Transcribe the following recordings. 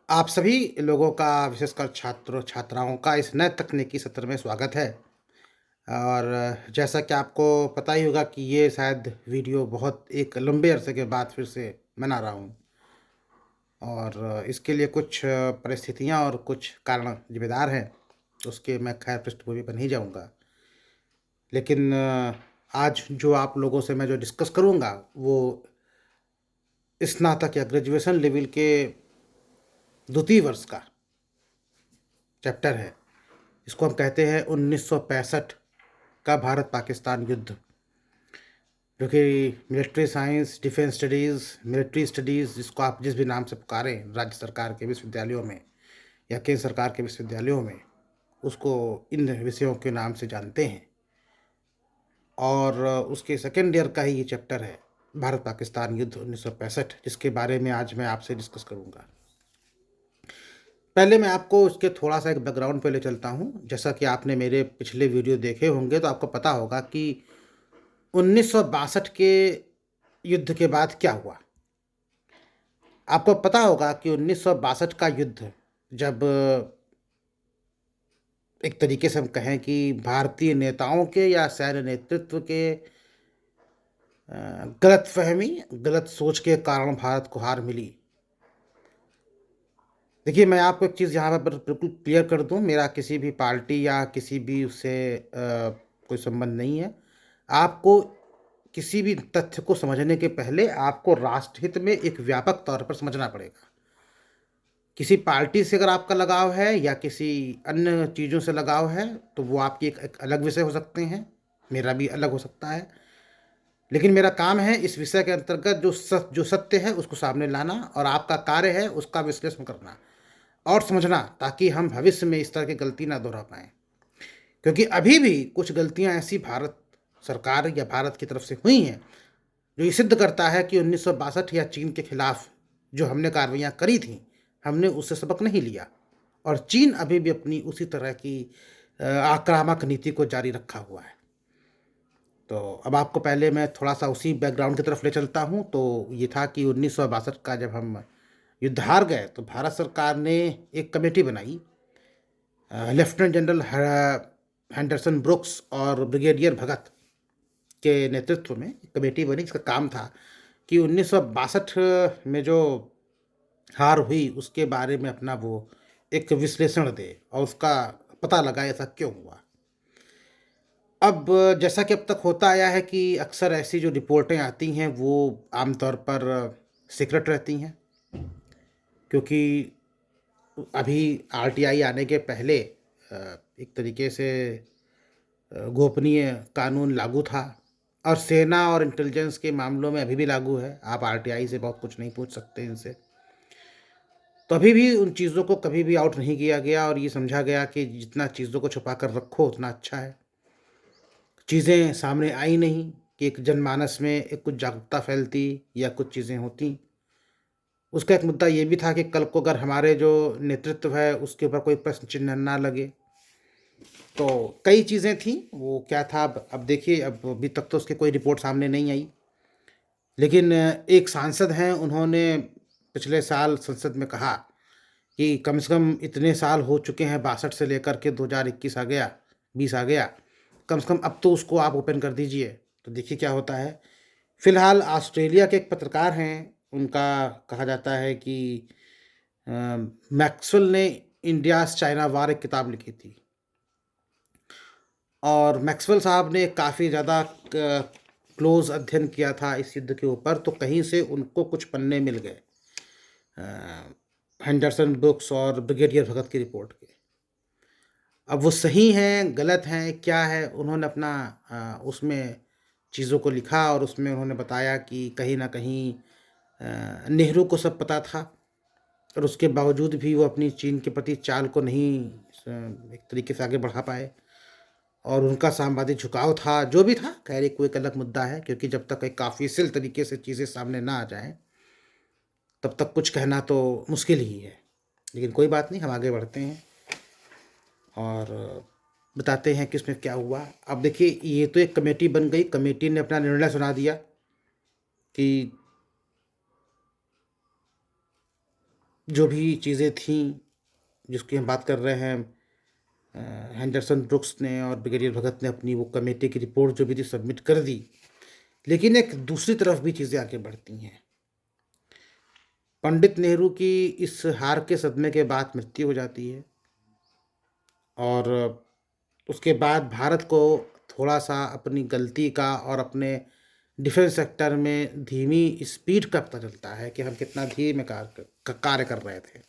आप सभी लोगों का विशेषकर छात्रों छात्राओं का इस नए तकनीकी सत्र में स्वागत है। और जैसा कि आपको पता ही होगा कि ये शायद वीडियो बहुत एक लंबे अरसे के बाद फिर से बना रहा हूँ और इसके लिए कुछ परिस्थितियाँ और कुछ कारण जिम्मेदार हैं, उसके मैं खैर पृष्ठभूमि पर नहीं जाऊँगा। लेकिन आज जो आप लोगों से मैं जो डिस्कस करूँगा वो स्नातक या ग्रेजुएशन लेवल के द्वितीय वर्ष का चैप्टर है। इसको हम कहते हैं 1965 का भारत पाकिस्तान युद्ध, जो कि military science, defence studies, military studies, जिसको आप जिस भी नाम से पुकारें राज्य सरकार के विश्वविद्यालयों में या केंद्र सरकार के विश्वविद्यालयों में, उसको इन विषयों के नाम से जानते हैं। और उसके सेकेंड ईयर का ही ये चैप्टर है, भारत पाकिस्तान युद्ध 1965, जिसके बारे में आज मैं आपसे डिस्कस करूँगा। पहले मैं आपको उसके थोड़ा-सा एक बैकग्राउंड पे ले चलता हूँ। जैसा कि आपने मेरे पिछले वीडियो देखे होंगे तो आपको पता होगा कि 1962 के युद्ध के बाद क्या हुआ। आपको पता होगा कि 1962 का युद्ध जब एक तरीके से हम कहें कि भारतीय नेताओं के या सैन्य नेतृत्व के गलतफ़हमी, गलत सोच के कारण भारत को हार मिली। देखिए, मैं आपको एक चीज़ यहाँ पर बिल्कुल क्लियर कर दूँ, मेरा किसी भी पार्टी या किसी भी उससे कोई संबंध नहीं है। आपको किसी भी तथ्य को समझने के पहले आपको राष्ट्रहित में एक व्यापक तौर पर समझना पड़ेगा। किसी पार्टी से अगर आपका लगाव है या किसी अन्य चीज़ों से लगाव है, तो वो आपकी एक अलग विषय हो सकते हैं, मेरा भी अलग हो सकता है। लेकिन मेरा काम है इस विषय के अंतर्गत जो सत्य है उसको सामने लाना, और आपका कार्य है उसका विश्लेषण करना और समझना, ताकि हम भविष्य में इस तरह की गलती ना दोहरा पाएँ। क्योंकि अभी भी कुछ गलतियाँ ऐसी भारत सरकार या भारत की तरफ से हुई हैं, जो ये सिद्ध करता है कि 1962 या चीन के खिलाफ जो हमने कार्रवाइयाँ करी थीं, हमने उससे सबक नहीं लिया और चीन अभी भी अपनी उसी तरह की आक्रामक नीति को जारी रखा हुआ है। तो अब आपको पहले मैं थोड़ा-सा उसी बैकग्राउंड की तरफ ले चलता हूँ। तो ये था कि 1962 का जब हम युद्ध हार गए, तो भारत सरकार ने एक कमेटी बनाई, लेफ्टिनेंट जनरल हेंडरसन ब्रुक्स और ब्रिगेडियर भगत के नेतृत्व में एक कमेटी बनी, जिसका काम था कि 1962 में जो हार हुई उसके बारे में अपना वो एक विश्लेषण दे और उसका पता लगाए ऐसा क्यों हुआ। अब जैसा कि अब तक होता आया है कि अक्सर ऐसी जो रिपोर्टें आती हैं वो आमतौर पर सीक्रेट रहती हैं, क्योंकि अभी आरटीआई आने के पहले एक तरीके से गोपनीय कानून लागू था और सेना और इंटेलिजेंस के मामलों में अभी भी लागू है। आप आरटीआई से बहुत कुछ नहीं पूछ सकते इनसे। तो अभी भी उन चीज़ों को कभी भी आउट नहीं किया गया और ये समझा गया कि जितना चीज़ों को छुपा कर रखो उतना अच्छा है। चीज़ें सामने आई नहीं कि एक जनमानस में एक कुछ जागरूकता फैलती या कुछ चीज़ें होती। उसका एक मुद्दा ये भी था कि कल को अगर हमारे जो नेतृत्व है उसके ऊपर कोई प्रश्न चिन्ह ना लगे। तो कई चीज़ें थीं, वो क्या था, अब देखिए, अब अभी तक तो उसकी कोई रिपोर्ट सामने नहीं आई। लेकिन एक सांसद हैं, उन्होंने पिछले साल संसद में कहा कि कम से कम इतने साल हो चुके हैं, 62 से लेकर के 2021 आ गया, 20 आ गया, कम से कम अब तो उसको आप ओपन कर दीजिए, तो देखिए क्या होता है। फिलहाल ऑस्ट्रेलिया के एक पत्रकार हैं, उनका कहा जाता है कि मैक्सवेल ने इंडियाज़ चाइना वार एक किताब लिखी थी और मैक्सवेल साहब ने काफ़ी ज़्यादा क्लोज अध्ययन किया था इस युद्ध के ऊपर, तो कहीं से उनको कुछ पन्ने मिल गए हेंडरसन बुक्स और ब्रिगेडियर भगत की रिपोर्ट के। अब वो सही हैं, गलत हैं, क्या है, उन्होंने अपना उसमें चीज़ों को लिखा और उसमें उन्होंने बताया कि कहीं न कहीं नेहरू को सब पता था और उसके बावजूद भी वो अपनी चीन के प्रति चाल को नहीं एक तरीके से आगे बढ़ा पाए और उनका साम्यवादी झुकाव था, जो भी था, खैर एक वो एक अलग मुद्दा है, क्योंकि जब तक एक काफ़ीसिल तरीके से चीज़ें सामने ना आ जाएँ, तब तक कुछ कहना तो मुश्किल ही है। लेकिन कोई बात नहीं, हम आगे बढ़ते हैं और बताते हैं कि इसमें क्या हुआ। अब देखिए, ये तो एक कमेटी बन गई, कमेटी ने अपना निर्णय सुना दिया कि जो भी चीज़ें थीं जिसकी हम बात कर रहे हैं, हेंडरसन ब्रुक्स ने और ब्रिगेडियर भगत ने अपनी वो कमेटी की रिपोर्ट जो भी थी सबमिट कर दी। लेकिन एक दूसरी तरफ भी चीज़ें आगे बढ़ती हैं। पंडित नेहरू की इस हार के सदमे के बाद मृत्यु हो जाती है और उसके बाद भारत को थोड़ा-सा अपनी गलती का और अपने डिफेंस सेक्टर में धीमी स्पीड का पता चलता है कि हम कितना धीमे कार्य कर रहे थे।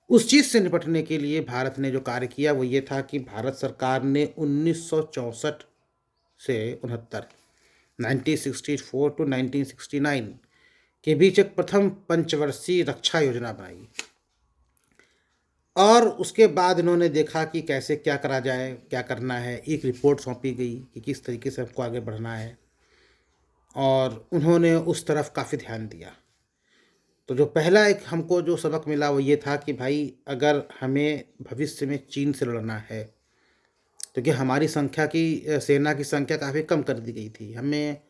उस चीज़ से निपटने के लिए भारत ने जो कार्य किया वो ये था कि भारत सरकार ने 1964 से 69 1964 टू 1969 के बीच एक प्रथम पंचवर्षीय रक्षा योजना बनाई और उसके बाद इन्होंने देखा कि कैसे क्या करा जाए, क्या करना है। एक रिपोर्ट सौंपी गई कि किस तरीके से हमको आगे बढ़ना है और उन्होंने उस तरफ काफ़ी ध्यान दिया। तो जो पहला एक हमको जो सबक मिला वो ये था कि भाई अगर हमें भविष्य में चीन से लड़ना है, क्योंकि हमारी संख्या की सेना की संख्या काफ़ी कम कर दी गई थी। हमें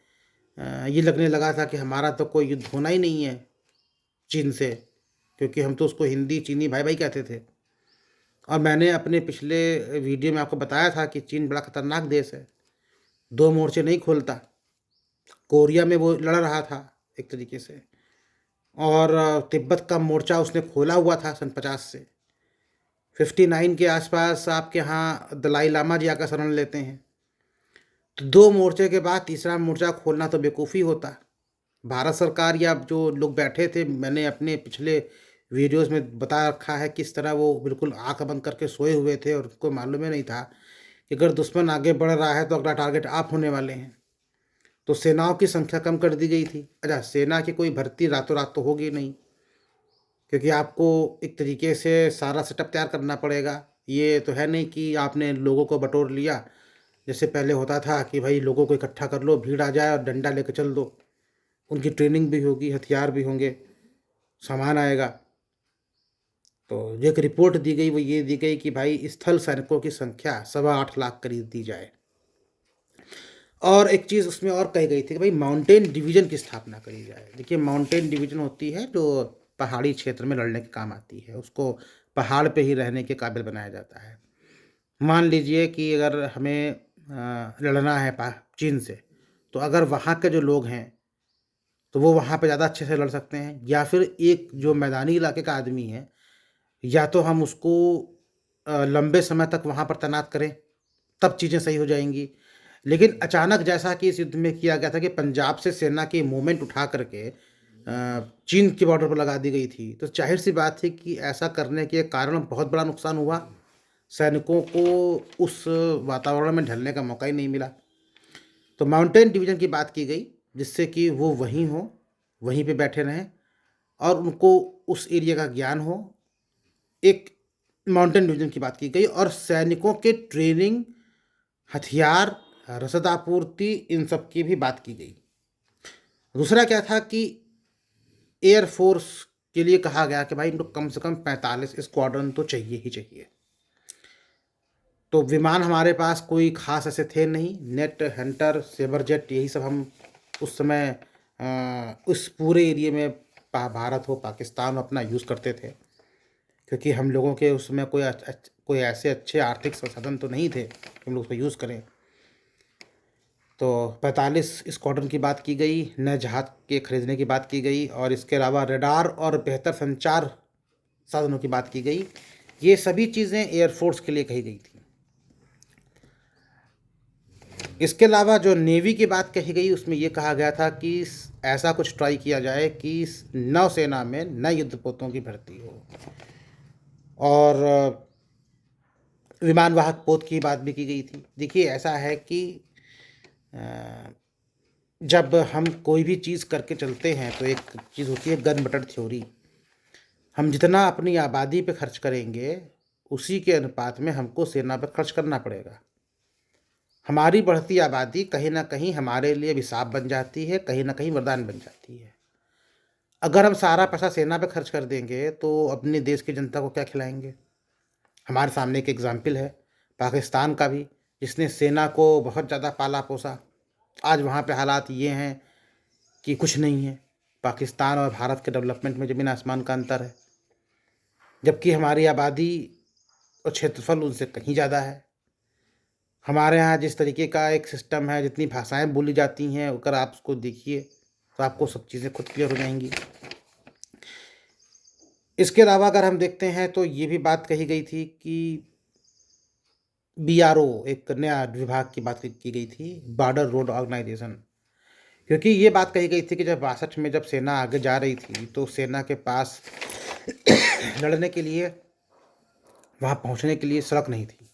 ये लगने लगा था कि हमारा तो कोई युद्ध होना ही नहीं है चीन से, क्योंकि हम तो उसको हिंदी चीनी भाई-भाई कहते थे। और मैंने अपने पिछले वीडियो में आपको बताया था कि चीन बड़ा खतरनाक देश है, 2 मोर्चे नहीं खोलता। कोरिया में वो लड़ रहा था एक तरीके से और तिब्बत का मोर्चा उसने खोला हुआ था सन 50 से। 59 के आसपास आपके यहाँ दलाई लामा जी आकर शरण लेते हैं। तो 2 मोर्चे के बाद तीसरा मोर्चा खोलना तो बेवकूफ़ी होता। भारत सरकार या जो लोग बैठे थे, मैंने अपने पिछले वीडियोज़ में बता रखा है किस तरह वो बिल्कुल आँख बंद करके सोए हुए थे और उनको मालूम ही नहीं था कि अगर दुश्मन आगे बढ़ रहा है तो अगला टारगेट आप होने वाले हैं। तो सेनाओं की संख्या कम कर दी गई थी। अच्छा, सेना की कोई भर्ती रातों-रात तो होगी नहीं, क्योंकि आपको एक तरीके से सारा सेटअप तैयार करना पड़ेगा। ये तो है नहीं कि आपने लोगों को बटोर लिया, जैसे पहले होता था कि भाई लोगों को इकट्ठा कर लो, भीड़ आ जाए और डंडा लेके चल दो। उनकी ट्रेनिंग भी होगी, हथियार भी होंगे, सामान आएगा। तो जो एक रिपोर्ट दी गई वो ये दी गई कि भाई स्थल सैनिकों की संख्या 8.25 लाख करीब दी जाए। और एक चीज़ उसमें और कही गई थी कि भाई माउंटेन डिवीज़न की स्थापना करी जाए। देखिए, माउंटेन डिवीज़न होती है जो पहाड़ी क्षेत्र में लड़ने के काम आती है, उसको पहाड़ पे ही रहने के काबिल बनाया जाता है। मान लीजिए कि अगर हमें लड़ना है चीन से, तो अगर वहाँ के जो लोग हैं तो वो वहाँ पे ज़्यादा अच्छे से लड़ सकते हैं, या फिर एक जो मैदानी इलाके का आदमी है, या तो हम उसको लंबे समय तक वहाँ पर तैनात करें, तब चीज़ें सही हो जाएँगी। लेकिन अचानक जैसा कि इस युद्ध में किया गया था कि पंजाब से सेना की मूवमेंट उठा करके चीन के बॉर्डर पर लगा दी गई थी, तो ज़ाहिर-सी बात है कि ऐसा करने के कारण बहुत बड़ा नुकसान हुआ। सैनिकों को उस वातावरण में ढलने का मौका ही नहीं मिला। तो माउंटेन डिवीज़न की बात की गई, जिससे कि वो वहीं हों, वहीं पे बैठे रहें और उनको उस एरिया का ज्ञान हो। एक माउंटेन डिवीज़न की बात की गई और सैनिकों के ट्रेनिंग, हथियार, रसद आपूर्ति, इन सब की भी बात की गई। दूसरा क्या था कि एयर फोर्स के लिए कहा गया कि भाई इनको कम से कम 45 स्क्वाड्रन तो चाहिए ही चाहिए। तो विमान हमारे पास कोई ख़ास ऐसे थे नहीं, नेट, हंटर, सेबर जेट यही सब हम उस समय उस पूरे एरिया में भारत हो, पाकिस्तान हो, अपना यूज़ करते थे, क्योंकि हम लोगों के उस समय कोई ऐसे अच्छे आर्थिक संसाधन तो नहीं थे कि हम लोग उसको यूज़ करें। तो 45 स्क्वाड्रन की बात की गई, नए जहाज़ के खरीदने की बात की गई और इसके अलावा रडार और बेहतर संचार साधनों की बात की गई। ये सभी चीज़ें एयरफोर्स के लिए कही गई थी। इसके अलावा जो नेवी की बात कही गई उसमें ये कहा गया था कि ऐसा कुछ ट्राई किया जाए कि नौसेना में नए युद्धपोतों की भर्ती हो और विमान वाहक पोत की बात भी की गई थी। देखिए, ऐसा है कि जब हम कोई भी चीज़ करके चलते हैं तो एक चीज़ होती है गन बटन थ्योरी। हम जितना अपनी आबादी पे खर्च करेंगे, उसी के अनुपात में हमको सेना पे खर्च करना पड़ेगा। हमारी बढ़ती आबादी कहीं न कहीं हमारे लिए अभिशाप बन जाती है, कहीं न कहीं वरदान बन जाती है। अगर हम सारा पैसा सेना पे खर्च कर देंगे, तो अपने देश की जनता को क्या खिलाएँगे? हमारे सामने एक एग्ज़ाम्पल है पाकिस्तान का भी, जिसने सेना को बहुत ज़्यादा पाला-पोसा। आज वहाँ पे हालात ये हैं कि कुछ नहीं है। पाकिस्तान और भारत के डेवलपमेंट में ज़मीन आसमान का अंतर है। जबकि हमारी आबादी और क्षेत्रफल उनसे कहीं ज़्यादा है। हमारे यहाँ जिस तरीके का एक सिस्टम है, जितनी भाषाएँ बोली जाती हैं, अगर आप उसको देखिए, तो आपको सब चीज़ें खुद क्लियर हो जाएँगी। इसके अलावा अगर हम देखते हैं तो ये भी बात कही गई थी कि बीआरओ एक नया विभाग की बात की गई थी, बॉर्डर रोड ऑर्गेनाइज़ेशन। क्योंकि ये बात कही गई थी कि जब 62 में जब सेना आगे जा रही थी, तो सेना के पास लड़ने के लिए, वहाँ पहुँचने के लिए सड़क नहीं थी,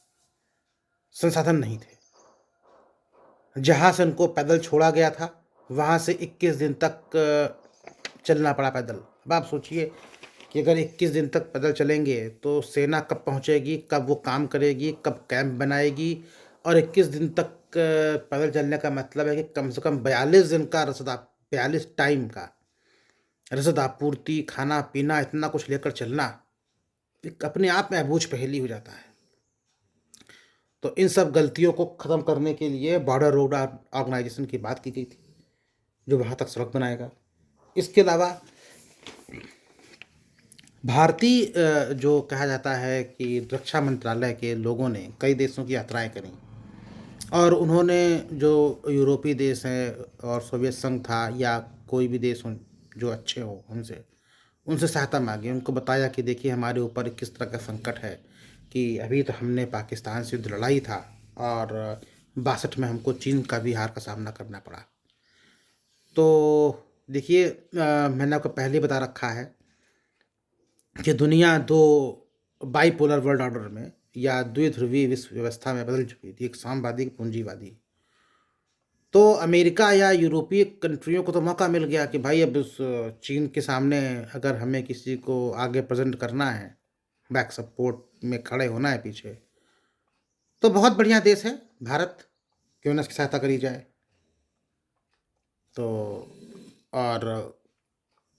संसाधन नहीं थे। जहाँ से उनको पैदल छोड़ा गया था, वहाँ से 21 दिन तक चलना पड़ा पैदल। अब आप सोचिए कि अगर 21 दिन तक पैदल चलेंगे, तो सेना कब पहुँचेगी, कब वो काम करेगी, कब कैंप बनाएगी, और 21 दिन तक पैदल चलने का मतलब है कि कम से कम 42 दिन का 42 टाइम का रसद आपूर्ति, खाना-पीना, इतना कुछ लेकर चलना, एक अपने आप में अबूझ पहेली हो जाता है। तो इन सब गलतियों को ख़त्म करने के लिए बॉर्डर रोड ऑर्गेनाइज़ेशन की बात की गई थी, जो वहाँ तक सड़क बनाएगा। इसके अलावा भारतीय जो कहा जाता है कि रक्षा मंत्रालय के लोगों ने कई देशों की यात्राएँ करी, और उन्होंने जो यूरोपीय देश हैं और सोवियत संघ था या कोई भी देश हों जो अच्छे हों उनसे, उनसे सहायता माँगी। उनको बताया कि देखिए हमारे ऊपर किस तरह का संकट है, कि अभी तो हमने पाकिस्तान से युद्ध लड़ा ही था, और 62 में हमको चीन का भी हार का सामना करना पड़ा। तो देखिए मैंने आपको पहले ही बता रखा है कि दुनिया 2 बाइपोलर वर्ल्ड ऑर्डर में या द्विध्रुवीय विश्व व्यवस्था में बदल चुकी थी, एक साम्यवादी, एक पूंजीवादी। तो अमेरिका या यूरोपीय कंट्रियों को तो मौका मिल गया कि भाई अब उस चीन के सामने अगर हमें किसी को आगे प्रेज़ेंट करना है, बैक सपोर्ट में खड़े होना है पीछे, तो बहुत बढ़िया देश है भारत, क्यों ना इसकी सहायता करी जाए। तो और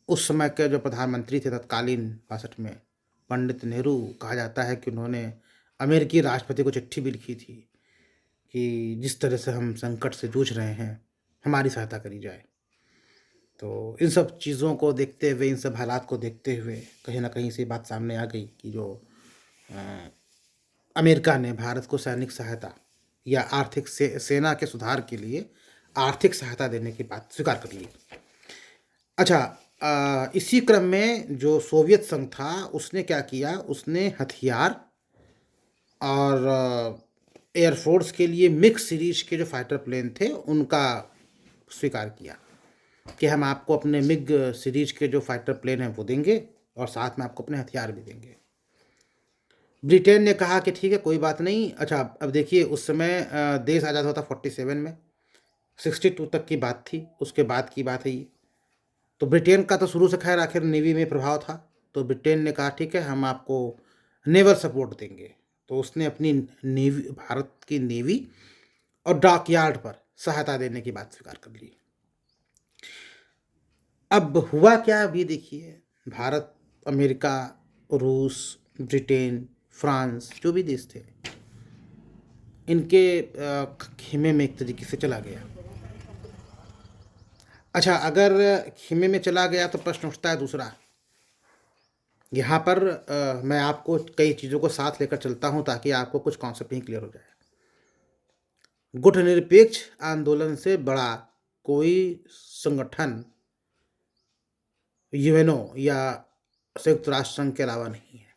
उस समय के जो प्रधानमंत्री थे तत्कालीन 62 में, पंडित नेहरू, कहा जाता है कि उन्होंने अमेरिकी राष्ट्रपति को चिट्ठी भी लिखी थी कि जिस तरह से हम संकट से जूझ रहे हैं, हमारी सहायता करी जाए। तो इन सब चीज़ों को देखते हुए, इन सब हालात को देखते हुए कहीं न कहीं से बात सामने आ गई कि जो अ, अमेरिका ने भारत को सैनिक सहायता या आर्थिक सेना के सुधार के लिए आर्थिक सहायता देने की बात स्वीकार कर ली। अच्छा, इसी क्रम में जो सोवियत संघ था, उसने क्या किया, उसने हथियार और एयरफोर्स के लिए मिग सीरीज के जो फाइटर प्लेन थे, उनका स्वीकार किया कि हम आपको अपने मिग सीरीज के जो फाइटर प्लेन हैं वो देंगे, और साथ में आपको अपने हथियार भी देंगे। ब्रिटेन ने कहा कि ठीक है, कोई बात नहीं। अच्छा, अब देखिए उस समय देश आज़ाद हुआ था 47 में, 62 तक की बात थी, उसके बाद की बात है ये। तो ब्रिटेन का तो शुरू से खैर आखिर नेवी में प्रभाव था, तो ब्रिटेन ने कहा ठीक है, हम आपको नेवल सपोर्ट देंगे। तो उसने अपनी नेवी, भारत की नेवी और डॉकयार्ड पर सहायता देने की बात स्वीकार कर ली। अब हुआ क्या, अभी देखिए, भारत, अमेरिका, रूस, ब्रिटेन, फ्रांस, जो भी देश थे, इनके खेमे में एक तरीके से चला गया। अच्छा, अगर खेमे में चला गया तो प्रश्न उठता है दूसरा। यहाँ पर मैं आपको कई चीज़ों को साथ लेकर चलता हूँ ताकि आपको कुछ कॉन्सेप्ट ही क्लियर हो जाए। गुटनिरपेक्ष आंदोलन से बड़ा कोई संगठन यूएनओ या संयुक्त राष्ट्र संघ के अलावा नहीं है।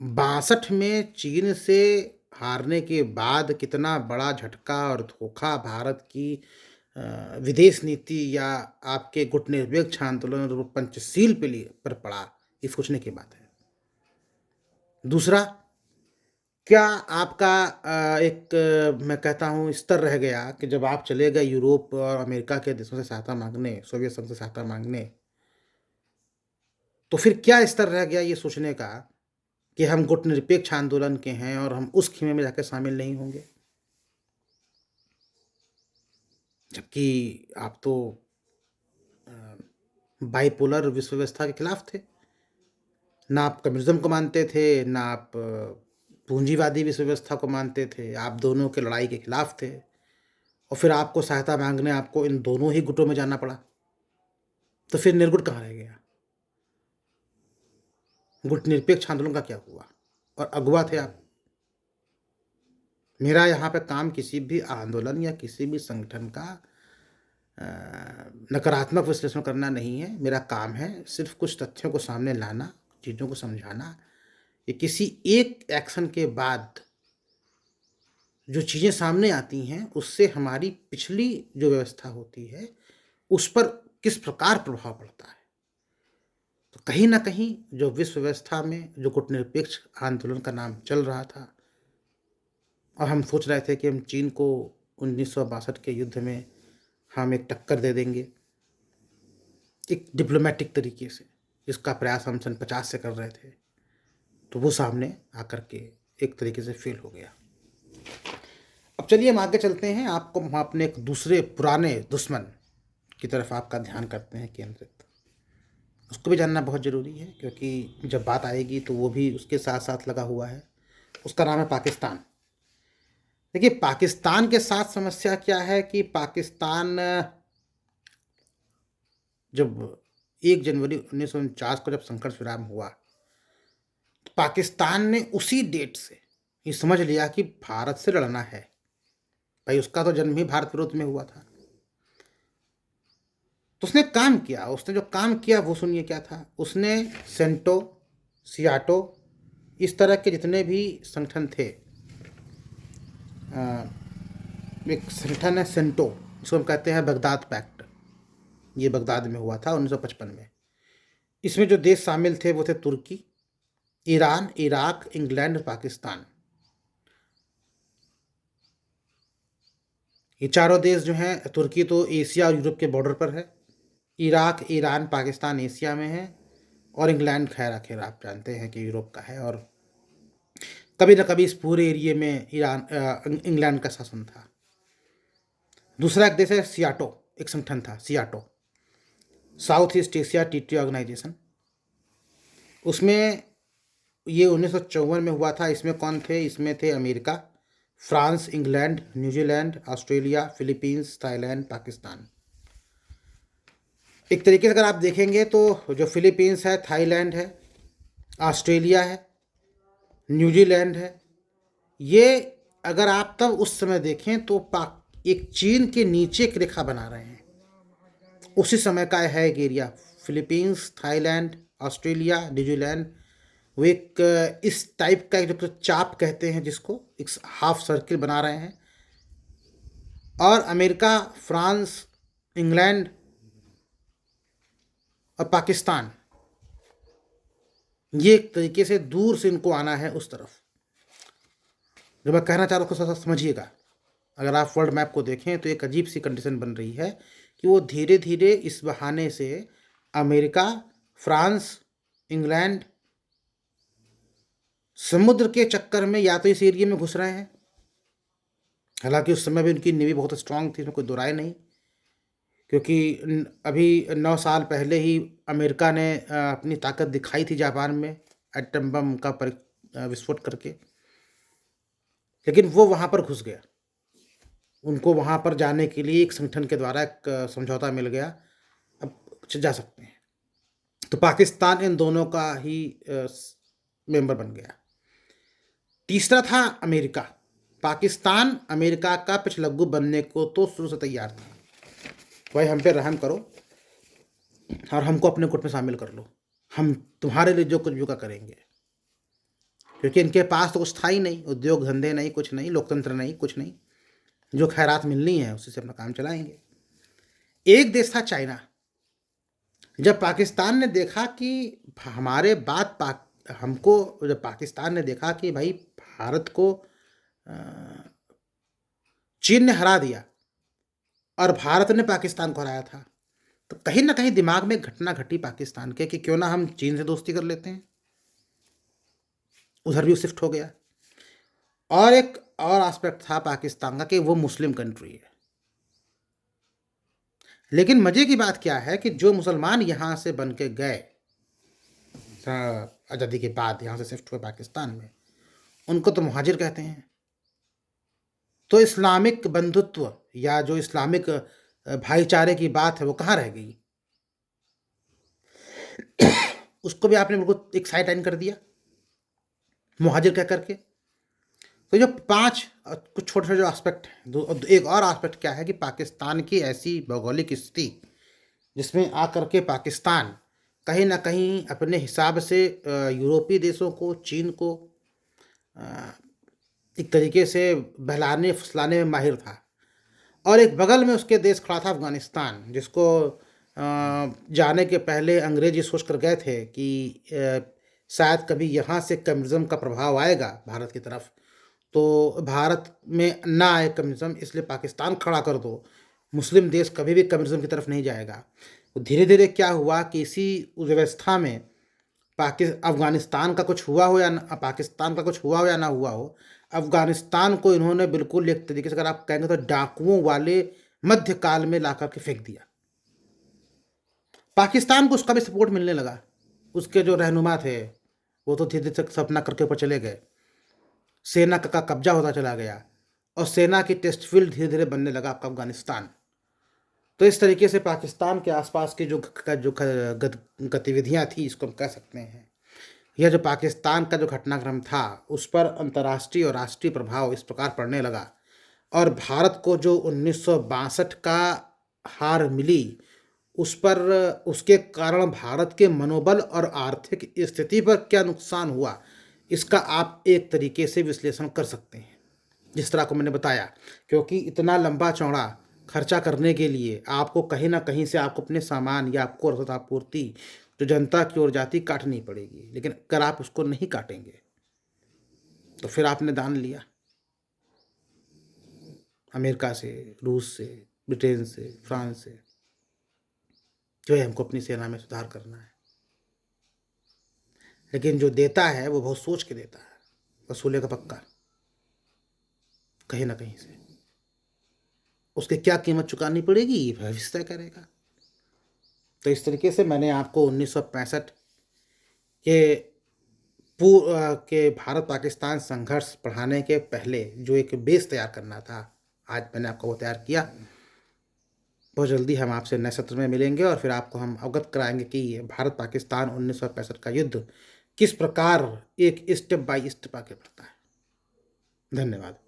62 में चीन से हारने के बाद कितना बड़ा झटका और धोखा भारत की विदेश नीति या आपके गुटनिरपेक्ष आंदोलन और पंचशील पर पड़ा, ये सोचने की बात है। दूसरा, क्या आपका एक मैं कहता हूँ स्तर रह गया कि जब आप चले गए यूरोप और अमेरिका के देशों से सहायता मांगने, सोवियत संघ से सहायता मांगने, तो फिर क्या स्तर रह गया ये सोचने का कि हम गुटनिरपेक्ष आंदोलन के हैं और हम उस खेमे में जाकर शामिल नहीं होंगे? जबकि आप तो बाइपोलर विश्व व्यवस्था के खिलाफ थे। ना आप कम्युनिज्म को मानते थे, ना आप पूंजीवादी विश्व व्यवस्था को मानते थे। आप दोनों के लड़ाई के खिलाफ थे, और फिर आपको सहायता मांगने आपको इन दोनों ही गुटों में जाना पड़ा। तो फिर निर्गुट कहाँ रह गया? गुटनिरपेक्ष आंदोलन का क्या हुआ? और अगुवा थे आप। मेरा यहाँ पे काम किसी भी आंदोलन या किसी भी संगठन का नकारात्मक विश्लेषण करना नहीं है। मेरा काम है सिर्फ़ कुछ तथ्यों को सामने लाना, चीज़ों को समझाना कि किसी एक एक्शन के बाद जो चीज़ें सामने आती हैं, उससे हमारी पिछली जो व्यवस्था होती है, उस पर किस प्रकार प्रभाव पड़ता है। तो कहीं न कहीं जो विश्व व्यवस्था में जो गुटनिरपेक्ष आंदोलन का नाम चल रहा था और हम सोच रहे थे कि हम चीन को 1962 के युद्ध में हम एक टक्कर दे देंगे, एक डिप्लोमैटिक तरीके से, जिसका प्रयास हम सन 50 से कर रहे थे, तो वो सामने आकर के एक तरीके से फेल हो गया। अब चलिए हम आगे चलते हैं, आपको हम अपने एक दूसरे पुराने दुश्मन की तरफ आपका ध्यान करते हैं केंद्रित। उसको भी जानना बहुत ज़रूरी है, क्योंकि जब बात आएगी तो वो भी उसके साथ साथ लगा हुआ है। उसका नाम है पाकिस्तान। देखिए, पाकिस्तान के साथ समस्या क्या है कि पाकिस्तान जब 1 जनवरी 1949 को जब संघर्ष विराम हुआ, तो पाकिस्तान ने उसी डेट से ये समझ लिया कि भारत से लड़ना है। भाई, उसका तो जन्म ही भारत विरोध में हुआ था। तो उसने काम किया, उसने जो काम किया वो सुनिए क्या था। उसने सेंटो, सियाटो, इस तरह के जितने भी संगठन थे, एक संगठन है सेंटो, जिसको हम कहते हैं बगदाद पैक्ट, ये बगदाद में हुआ था 1955 में। इसमें जो देश शामिल थे वो थे तुर्की, ईरान, इराक, इंग्लैंड, पाकिस्तान। ये चारों देश जो हैं, तुर्की तो एशिया और यूरोप के बॉर्डर पर है, इराक, ईरान, पाकिस्तान एशिया में है, और इंग्लैंड खैर आखिर आप जानते हैं कि यूरोप का है, और कभी न कभी इस पूरे एरिए में इंग्लैंड का शासन था। दूसरा एक देश है सियाटो, एक संगठन था SEATO, south east Asia treaty organisation. उसमें ये 1954 में हुआ था। इसमें कौन थे? इसमें थे America, France, England, New Zealand, Australia, Philippines, Thailand, Pakistan. एक तरीके से अगर आप देखेंगे तो जो फिलीपींस है, थाईलैंड है, ऑस्ट्रेलिया है, न्यूजीलैंड है, ये अगर आप तब उस समय देखें तो एक चीन के नीचे एक रेखा बना रहे हैं। उसी समय का है एक area, Philippines, Thailand, Australia, New Zealand. वो एक इस टाइप का एक जो चाप कहते हैं जिसको, एक हाफ सर्किल बना रहे हैं। और अमेरिका, फ्रांस, इंग्लैंड और पाकिस्तान, ये एक तरीके से दूर से इनको आना है उस तरफ। जो मैं कहना चाह रहा हूँ उसको समझिएगा। अगर आप वर्ल्ड मैप को देखें तो एक अजीब सी कंडीशन बन रही है कि वो धीरे धीरे इस बहाने से अमेरिका, फ्रांस, इंग्लैंड समुद्र के चक्कर में या तो इस एरिया में घुस रहे हैं। हालांकि उस समय भी उनकी नेवी बहुत स्ट्रांग थी, इसमें कोई दो राय नहीं, क्योंकि अभी 9 साल पहले ही अमेरिका ने अपनी ताकत दिखाई थी जापान में एटम बम का विस्फोट करके। लेकिन वो वहाँ पर घुस गया, उनको वहाँ पर जाने के लिए एक संगठन के द्वारा एक समझौता मिल गया, अब जा सकते हैं। तो पाकिस्तान इन दोनों का ही मेंबर बन गया। तीसरा था अमेरिका। पाकिस्तान अमेरिका का पिछलग्गू बनने को तो शुरू से तैयार था, भाई हम पे रहम करो और हमको अपने गुट में शामिल कर लो, हम तुम्हारे लिए जो कुछ भी का करेंगे। क्योंकि इनके पास तो कुछ था ही नहीं, उद्योग धंधे नहीं, कुछ नहीं, लोकतंत्र नहीं, कुछ नहीं, जो खैरात मिलनी है उसी से अपना काम चलाएंगे। एक देश था चाइना। जब पाकिस्तान ने देखा कि हमारे बाद जब पाकिस्तान ने देखा कि भाई भारत को चीन ने हरा दिया और भारत ने पाकिस्तान को हराया था, तो कहीं ना कहीं दिमाग में घटना घटी पाकिस्तान के कि क्यों ना हम चीन से दोस्ती कर लेते हैं। उधर भी शिफ्ट हो गया। और एक और एस्पेक्ट था पाकिस्तान का कि वो मुस्लिम कंट्री है। लेकिन मजे की बात क्या है कि जो मुसलमान यहाँ से बन के गए आज़ादी के बाद, यहाँ से शिफ्ट हुए पाकिस्तान में, उनको तो मुहाजिर कहते हैं। तो इस्लामिक बंधुत्व या जो इस्लामिक भाईचारे की बात है वो कहाँ रह गई? उसको भी आपने बिल्कुल एक साइड लाइन कर दिया मुहाजिर कह करके। तो जो 5 कुछ छोटे-छोटे जो एस्पेक्ट हैं, एक और एस्पेक्ट क्या है कि पाकिस्तान की ऐसी भौगोलिक स्थिति जिसमें आकर के पाकिस्तान कहीं न कहीं अपने हिसाब से यूरोपीय देशों को, चीन को अ, एक तरीके से बहलाने-फुसलाने में माहिर था। और एक बगल में उसके देश खड़ा था अफ़गानिस्तान, जिसको जाने के पहले अंग्रेज़ ये सोच कर गए थे कि शायद कभी यहाँ से कम्युनिज़्म का प्रभाव आएगा भारत की तरफ, तो भारत में ना आए कम्युनिज़्म, इसलिए पाकिस्तान खड़ा कर दो। मुस्लिम देश कभी भी कम्युनिज़्म की तरफ नहीं जाएगा। तो धीरे-धीरे क्या हुआ कि इसी व्यवस्था में अफ़गानिस्तान का कुछ हुआ हो या न पाकिस्तान का कुछ हुआ हो या ना हुआ हो, अफ़गानिस्तान को इन्होंने बिल्कुल एक तरीके से अगर आप कहेंगे तो डाकुओं वाले मध्यकाल में ला कर के फेंक दिया। पाकिस्तान को उसका भी सपोर्ट मिलने लगा। उसके जो रहनुमा थे, वो तो धीरे-धीरे से सपना करके ऊपर चले गए। सेना का कब्ज़ा होता चला गया और सेना की टेस्ट फील्ड धीरे-धीरे बनने लगा आपका अफ़गानिस्तान। तो इस तरीके से पाकिस्तान के आस-पास की जो गतिविधियाँ थी, इसको हम कह सकते हैं। यह जो पाकिस्तान का जो घटनाक्रम था, उस पर अंतर्राष्ट्रीय और राष्ट्रीय प्रभाव इस प्रकार पड़ने लगा और भारत को जो 1962 का हार मिली, उस पर उसके कारण भारत के मनोबल और आर्थिक स्थिति पर क्या नुकसान हुआ, इसका आप एक तरीके से विश्लेषण कर सकते हैं, जिस तरह को मैंने बताया। क्योंकि इतना लंबा-चौड़ा खर्चा करने के लिए आपको कहीं न कहीं से आपको अपने सामान या आपको रसद आपूर्ति जो जनता की ओर जाती काटनी पड़ेगी। लेकिन अगर आप उसको नहीं काटेंगे, तो फिर आपने दान लिया अमेरिका से, रूस से, ब्रिटेन से, फ्रांस से, जो है हमको अपनी सेना में सुधार करना है। लेकिन जो देता है वो बहुत सोच के देता है, वसूले का पक्का, कहीं न कहीं से। उसकी क्या कीमत चुकानी पड़ेगी, ये भविष्य तय करेगा। तो इस तरीके से मैंने आपको 1965 के के भारत-पाकिस्तान संघर्ष पढ़ाने के पहले जो एक बेस तैयार करना था, आज मैंने आपको वो तैयार किया। बहुत जल्दी हम आपसे नए सत्र में मिलेंगे और फिर आपको हम अवगत कराएँगे कि भारत-पाकिस्तान 1965 का युद्ध किस प्रकार एक स्टेप बाय स्टेप आगे बढ़ता है। धन्यवाद।